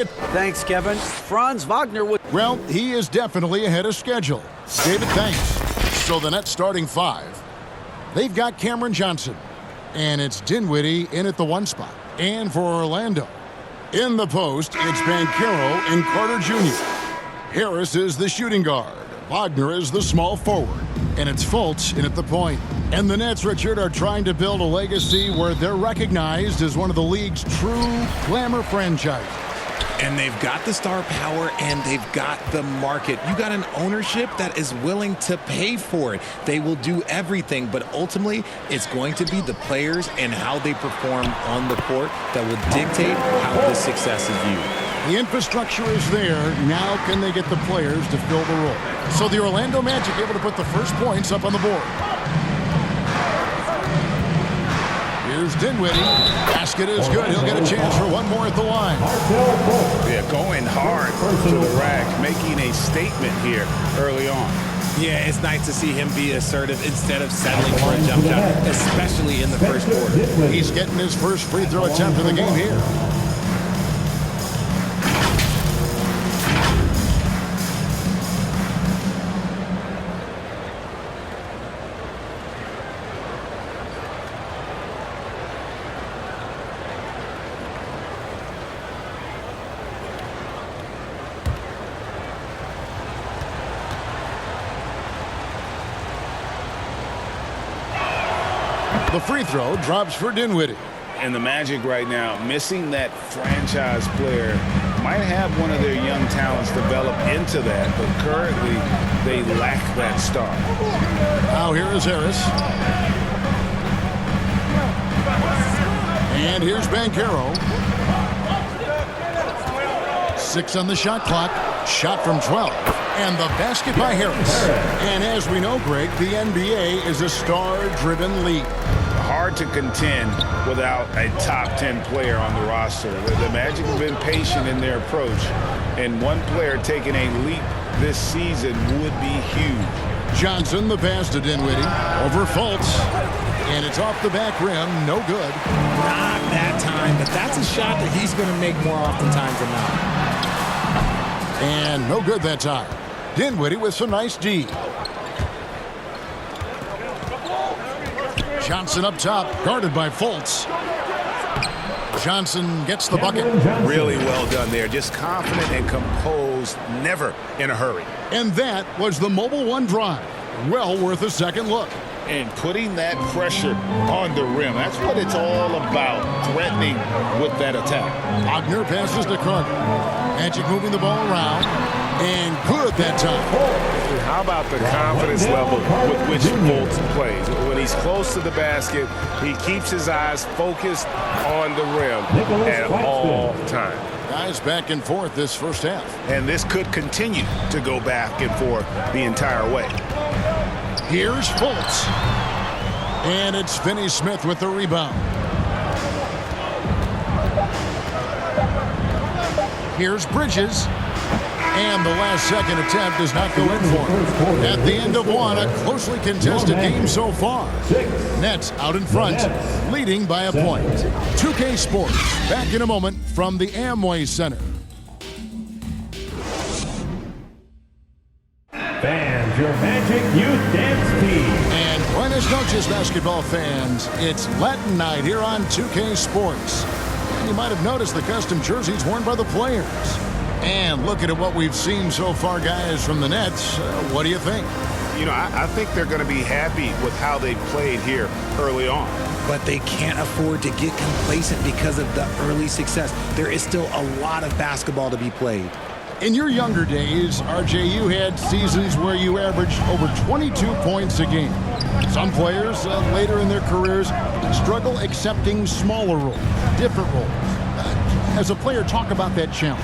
it. Thanks, Kevin. Franz Wagner would... Well, he is definitely ahead of schedule. David, thanks. So the Nets starting five. They've got Cameron Johnson. And it's Dinwiddie in at the one spot. And for Orlando, in the post, it's Banchero and Carter Jr. Harris is the shooting guard. Wagner is the small forward. And it's Fultz in at the point. And the Nets, Richard, are trying to build a legacy where they're recognized as one of the league's true glamour franchises. And they've got the star power and they've got the market. You got an ownership that is willing to pay for it. They will do everything, but ultimately it's going to be the players and how they perform on the court that will dictate how the success is viewed. The infrastructure is there. Now can they get the players to fill the role? So the Orlando Magic able to put the first points up on the board. Here's Dinwiddie. Basket is good. He'll get a chance for one more at the line. Yeah, going hard to the rack, making a statement here early on. Yeah, it's nice to see him be assertive instead of settling for a jump shot, especially in the first quarter. He's getting his first free throw attempt of the game here. The free throw drops for Dinwiddie. And the Magic right now, missing that franchise player, might have one of their young talents develop into that, but currently they lack that star. Now here is Harris. And here's Banchero. 6 on the shot clock. Shot from 12. And the basket by Harris. And as we know, Greg, the NBA is a star-driven league. Hard to contend without a top 10 player on the roster. The Magic have been patient in their approach, and one player taking a leap this season would be huge. Johnson, the pass to Dinwiddie. Over Fultz. And it's off the back rim. No good. Not that time, but that's a shot that he's going to make more oftentimes than not. And no good that time. Dinwiddie with some nice D. Johnson up top, guarded by Fultz. Johnson gets the bucket. Really well done there. Just confident and composed, never in a hurry. And that was the Mobile One drive. Well worth a second look. And putting that pressure on the rim. That's what it's all about, threatening with that attack. Wagner passes to Carter. Magic moving the ball around. And good that time. How about the confidence level with which Fultz plays? When he's close to the basket, he keeps his eyes focused on the rim at all times. Guys back and forth this first half. And this could continue to go back and forth the entire way. Here's Fultz. And it's Finney-Smith with the rebound. Here's Bridges. And the last second attempt does not go in for him. At the end of one, a closely contested game so far. Nets out in front, leading by a point. 2K Sports, back in a moment from the Amway Center. Fans, your Magic Youth Dance Team. And buenas noches, basketball fans. It's Latin night here on 2K Sports. And you might have noticed the custom jerseys worn by the players. And looking at what we've seen so far, guys, from the Nets, what do you think? You know, I think they're going to be happy with how they played here early on. But they can't afford to get complacent because of the early success. There is still a lot of basketball to be played. In your younger days, RJ, you had seasons where you averaged over 22 points a game. Some players later in their careers struggle accepting smaller roles, different roles. As a player, talk about that challenge.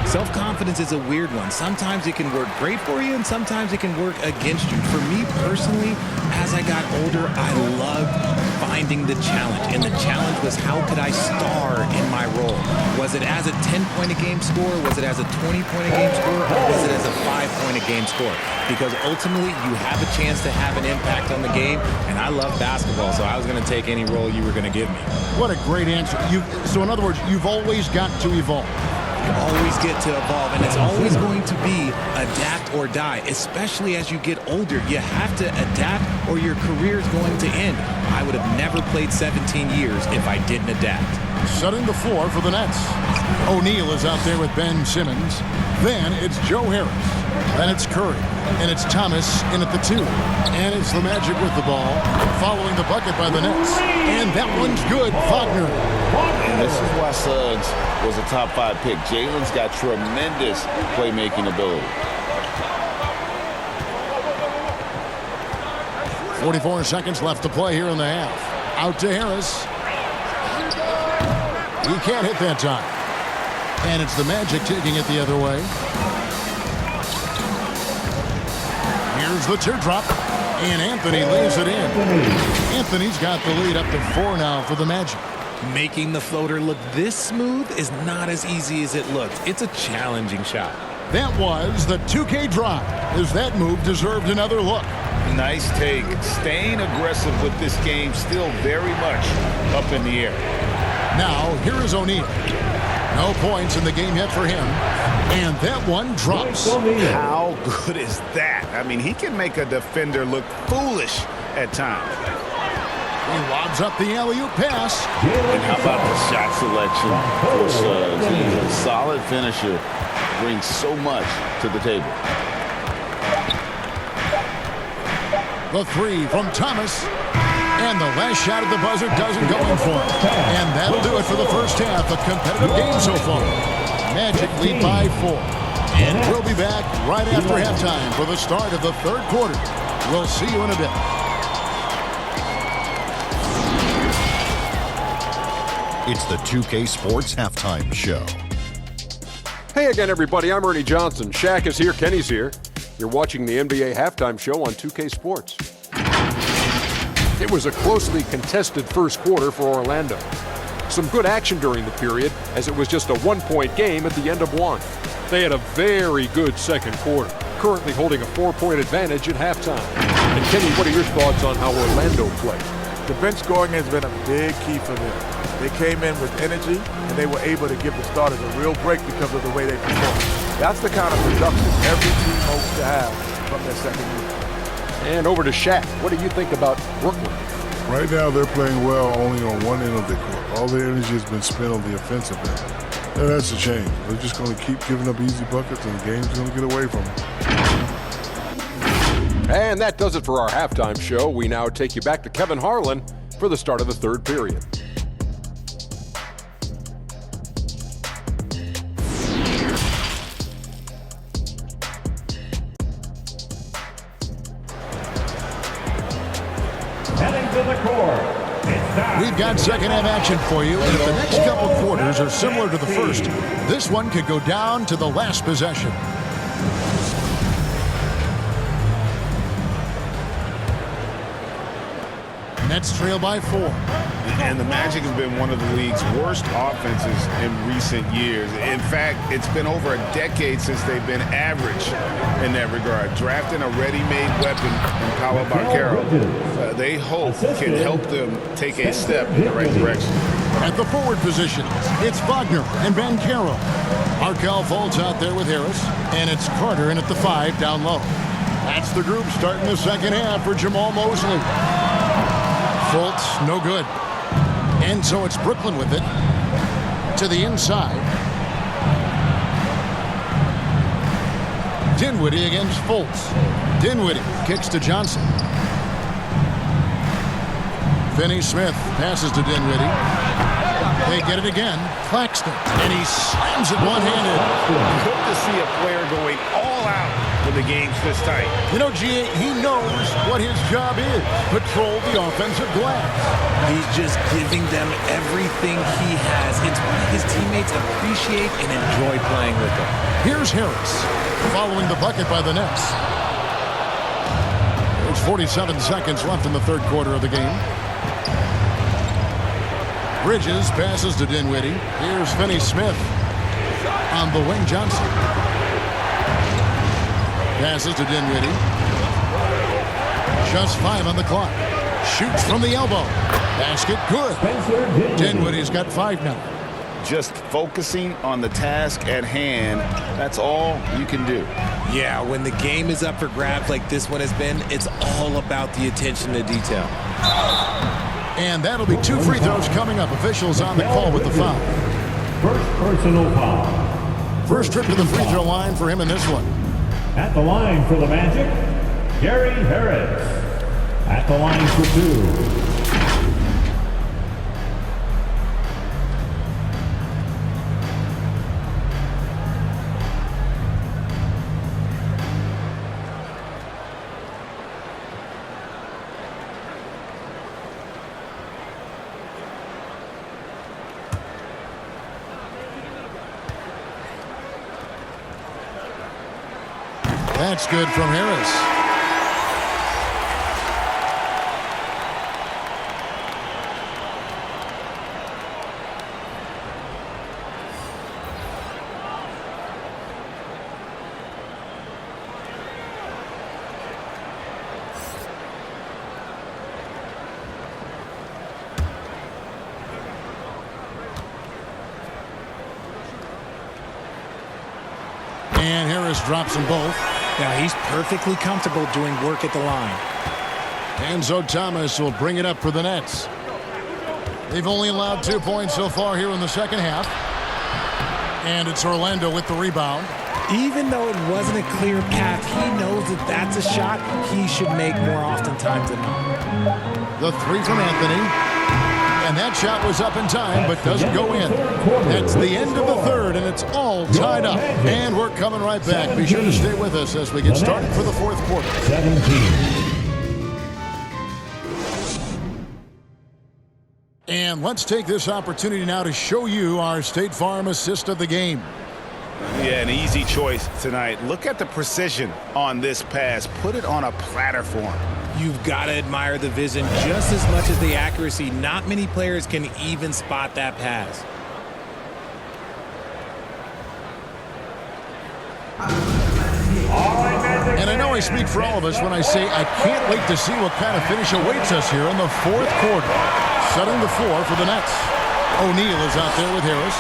Self-confidence is a weird one. Sometimes it can work great for you, and sometimes it can work against you. For me personally, as I got older, I loved finding the challenge. And the challenge was, how could I star in my role? Was it as a 10-point-a-game scorer? Was it as a 20-point-a-game scorer? Or was it as a 5-point-a-game scorer? Because ultimately, you have a chance to have an impact on the game, and I love basketball, so I was going to take any role you were going to give me. What a great answer. So in other words, you've always got to evolve. You always get to evolve, and it's always going to be adapt or die, especially as you get older. You have to adapt or your career is going to end. I would have never played 17 years if I didn't adapt. Setting the floor for the Nets. O'Neal is out there with Ben Simmons. Then it's Joe Harris. Then it's Curry. And it's Thomas in at the 2. And it's the Magic with the ball, following the bucket by the Nets. And that one's good. Wagner. And this is why Suggs was a top 5 pick. Jalen's got tremendous playmaking ability. 44 seconds left to play here in the half. Out to Harris. He can't hit that time. And it's the Magic taking it the other way. Here's the teardrop. And Anthony lays it in. Anthony's got the lead up to 4 now for the Magic. Making the floater look this smooth is not as easy as it looks. It's a challenging shot. That was the 2K drive, as that move deserved another look. Nice take. Staying aggressive with this game, still very much up in the air. Now, here is O'Neal. No points in the game yet for him. And that one drops. How good is that? I mean, he can make a defender look foolish at times. He lobs up the alley-oop pass. And how about the shot selection for Suggs? He's a solid finisher. Brings so much to the table. The 3 from Thomas. And the last shot at the buzzer doesn't go in for him. And that'll do it for the first half. A competitive game so far. Magic lead by 4. And we'll be back right after halftime for the start of the third quarter. We'll see you in a bit. It's the 2K Sports Halftime Show. Hey again, everybody. I'm Ernie Johnson. Shaq is here. Kenny's here. You're watching the NBA Halftime Show on 2K Sports. It was a closely contested first quarter for Orlando. Some good action during the period, as it was just a one-point game at the end of one. They had a very good second quarter, currently holding a 4-point advantage at halftime. And Kenny, what are your thoughts on how Orlando played? The bench scoring has been a big key for them. They came in with energy, and they were able to give the starters a real break because of the way they performed. That's the kind of production every team hopes to have from their second unit. And over to Shaq. What do you think about Brooklyn? Right now, they're playing well only on one end of the court. All their energy has been spent on the offensive end. And that's a change. They're just going to keep giving up easy buckets, and the game's going to get away from them. And that does it for our halftime show. We now take you back to Kevin Harlan for the start of the third period. We've got second half action for you, and if the next couple quarters are similar to the first, this one could go down to the last possession. Nets trail by 4. And the Magic have been one of the league's worst offenses in recent years. In fact, it's been over a decade since they've been average in that regard. Drafting a ready-made weapon in Paolo Banchero, they hope can help them take a step in the right direction. At the forward position, it's Wagner and Banchero. Markelle Fultz out there with Harris, and it's Carter in at the 5 down low. That's the group starting the second half for Jamal Mosley. Fultz, no good. And so it's Brooklyn with it. To the inside. Dinwiddie against Fultz. Dinwiddie kicks to Johnson. Finney-Smith passes to Dinwiddie. They get it again. Claxton. And he slams it one-handed. Good to see a player going all out when the game's this tight. You know, G.A., he knows what his job is. Patrol the offensive glass. He's just giving them everything he has. It's what his teammates appreciate and enjoy playing with him. Here's Harris, following the bucket by the Nets. There's 47 seconds left in the third quarter of the game. Bridges passes to Dinwiddie. Here's Finney-Smith on the wing. Johnson passes to Dinwiddie. Just 5 on the clock. Shoots from the elbow. Basket good. Dinwiddie's got 5 now. just focusing on the task at hand. That's all you can do. Yeah, when the game is up for grabs like this one has been, it's all about the attention to detail. And that'll be 2 free throws coming up. Officials on the call with the foul. First personal foul. First trip to the free throw line for him in this one. At the line for the Magic, Gary Harris. At the line for 2. That's good from Harris. And Harris drops them both. Now he's perfectly comfortable doing work at the line. Enzo Thomas will bring it up for the Nets. They've only allowed 2 points so far here in the second half. And it's Orlando with the rebound. Even though it wasn't a clear path, he knows that that's a shot he should make more oftentimes than not. The 3 from Anthony. And that shot was up in time, but doesn't go in. That's the end of the third, and it's all tied up. And we're coming right back. Be sure to stay with us as we get started for the fourth quarter. 17. And let's take this opportunity now to show you our State Farm assist of the game. Yeah, an easy choice tonight. Look at the precision on this pass. Put it on a platter for him. You've got to admire the vision just as much as the accuracy. Not many players can even spot that pass. And I know I speak for all of us when I say I can't wait to see what kind of finish awaits us here in the fourth quarter. Setting the floor for the Nets. O'Neal is out there with Harris.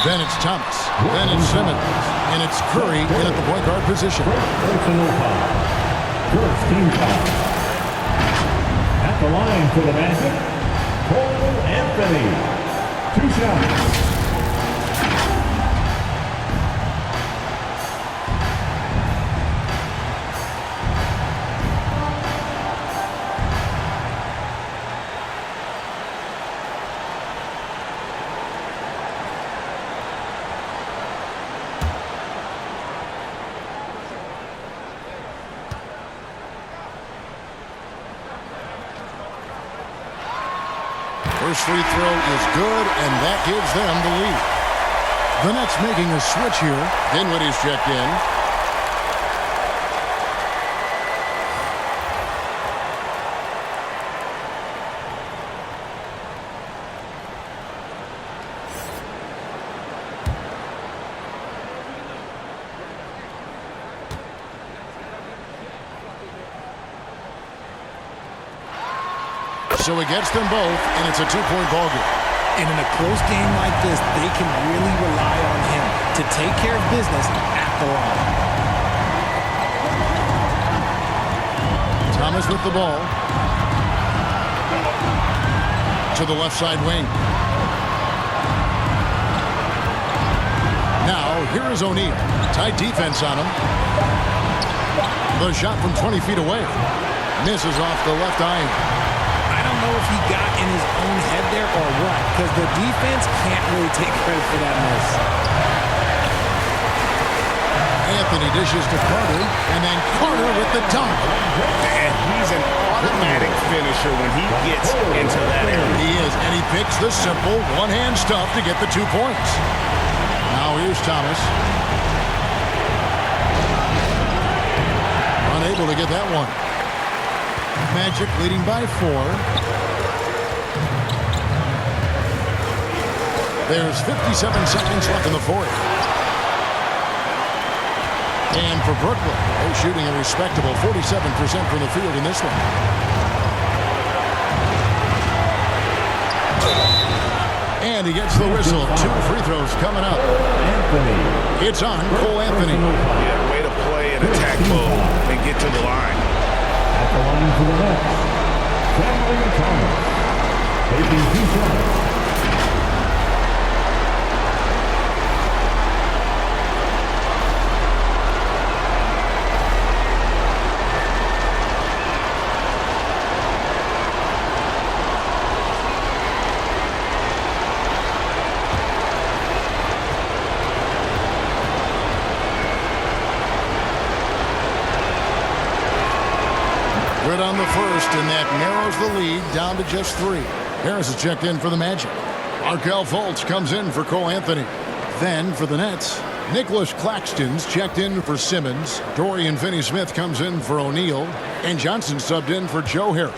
Then it's Thomas. Then it's Simmons. And it's Curry in at the point guard position. Personal foul. First team foul. At the line for the Magic, Cole Anthony. 2 shots. First free throw is good, and that gives them the lead. The Nets making a switch here. Dinwiddie's checked in. So he gets them both, and it's a 2-point ball game. And in a close game like this, they can really rely on him to take care of business at the line. Thomas with the ball. To the left side wing. Now, here is O'Neal. Tight defense on him. The shot from 20 feet away. Misses off the left eye. I don't know if he got in his own head there or what, because the defense can't really take credit for that miss. Anthony dishes to Carter, and then Carter with the dunk. And he's an automatic finisher when he gets into that area. He is, and he picks the simple one-hand stuff to get the 2 points. Now here's Thomas. Unable to get that one. Magic leading by 4. There's 57 seconds left in the fourth. And for Brooklyn, they're shooting a respectable 47% from the field in this one. And he gets the whistle. 2 free throws coming up. Anthony. It's on Cole Anthony. Yeah, way to play in attack mode and get to the line. At the line for the Nets, Cameron Thomas. Taking 2 shots. Good on the first, and that narrows the lead down to just 3. Harris is checked in for the Magic. Markelle Fultz comes in for Cole Anthony. Then for the Nets, Nicholas Claxton's checked in for Simmons. Dorian Finney-Smith comes in for O'Neal. And Johnson subbed in for Joe Harris.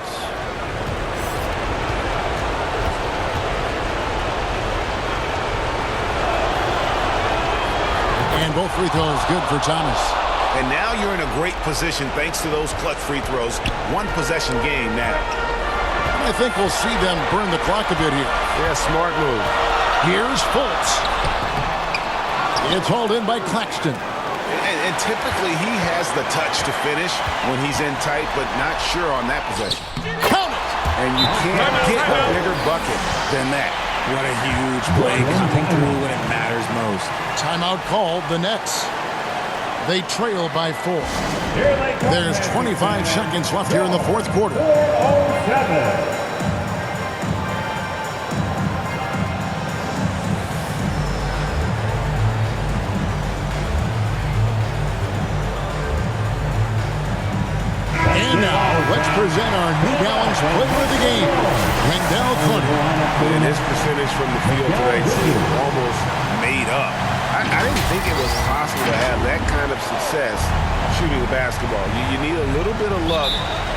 And both free throws good for Thomas. And now you're in a great position thanks to those clutch free throws. 1-possession game now. I think we'll see them burn the clock a bit here. Yeah, smart move. Here's Fultz. It's hauled in by Claxton. And typically he has the touch to finish when he's in tight, but not sure on that possession. Count it! And you can't get a bigger bucket than that. What a huge play coming through when it matters most. Timeout called the Nets. They trail by 4. There's 25 seconds left here in the fourth quarter. 4:07. And now, let's present our New Balance player of the game, Wendell Carter. And his percentage from the field today seemed almost made up. I didn't think it was possible to have that kind of success shooting the basketball. You need a little bit of luck,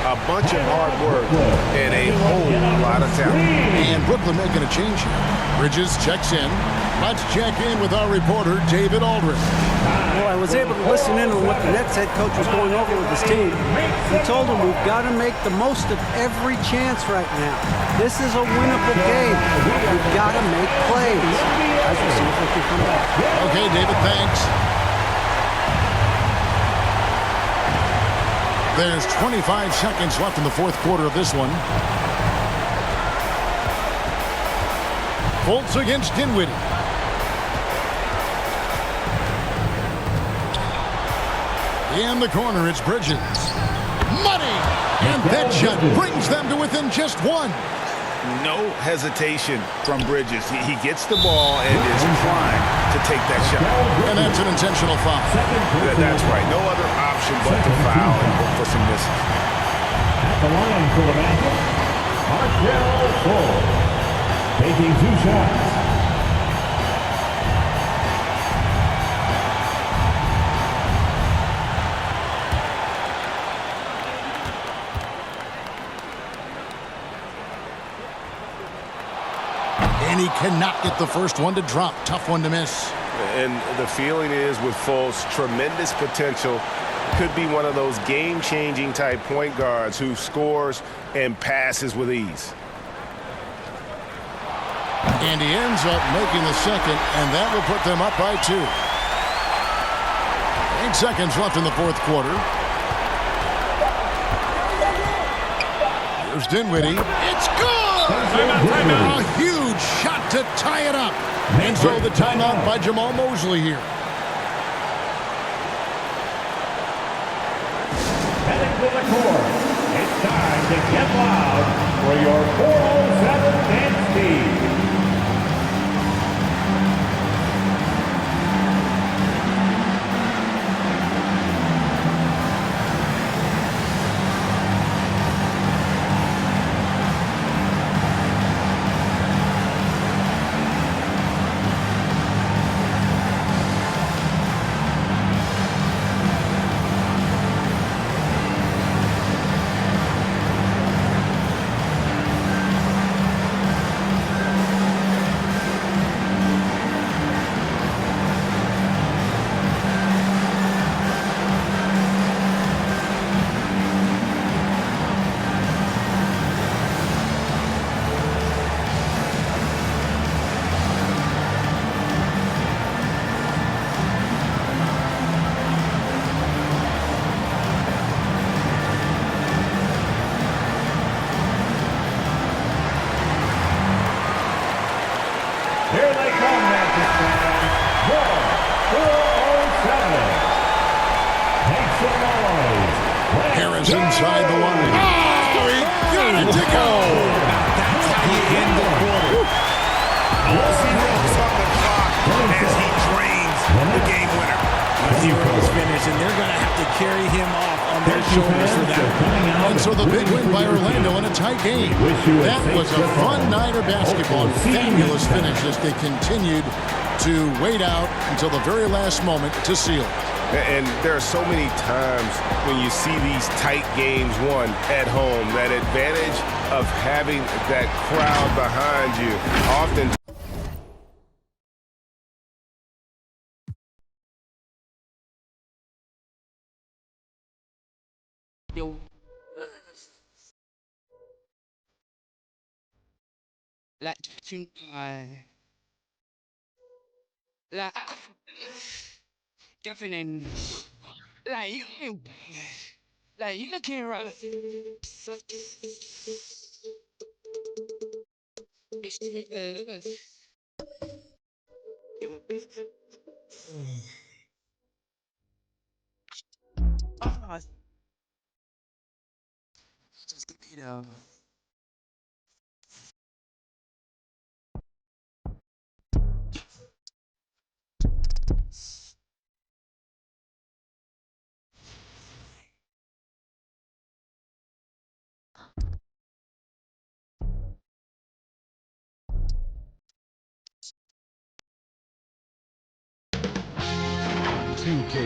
a bunch of hard work, and a whole lot of talent. And Brooklyn making a change here. Bridges checks in. Let's check in with our reporter, David Aldridge. Well, I was able to listen in on what the Nets head coach was going over with his team. He told them we've got to make the most of every chance right now. This is a winnable game. We've got to make plays. As we'll see if they can come back. Okay, David, thanks. There's 25 seconds left in the fourth quarter of this one. Fultz against Dinwiddie. In the corner, it's Bridges. Money! And that shot brings them to within just 1. No hesitation from Bridges. He gets the ball and is primed to take that shot. And that's an intentional foul. That's right. No other option but to foul and look for some misses. At the line for the Magic, Markelle Fultz. Taking 2 shots. And he cannot get the first one to drop. Tough one to miss. And the feeling is with Fultz, tremendous potential. Could be one of those game-changing type point guards who scores and passes with ease. And he ends up making the second, and that will put them up by 2. 8 seconds left in the fourth quarter. Here's Dinwiddie. It's good! A huge shot to tie it up. And so the timeout by Jamal Mosley here. Heading to the court. It's time to get loud for your 407 dance team. stars, and they're going to have to carry him off on their shoulders for that. And so the big win by Orlando in a tight game. That was a fun night of basketball. Fabulous finish as they continued to wait out until the very last moment to seal it. And there are so many times when you see these tight games won at home, that advantage of having that crowd behind you often. Definitely. You can't run. Oh, just you know.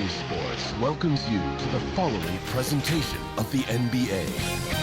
Sports welcomes you to the following presentation of the NBA.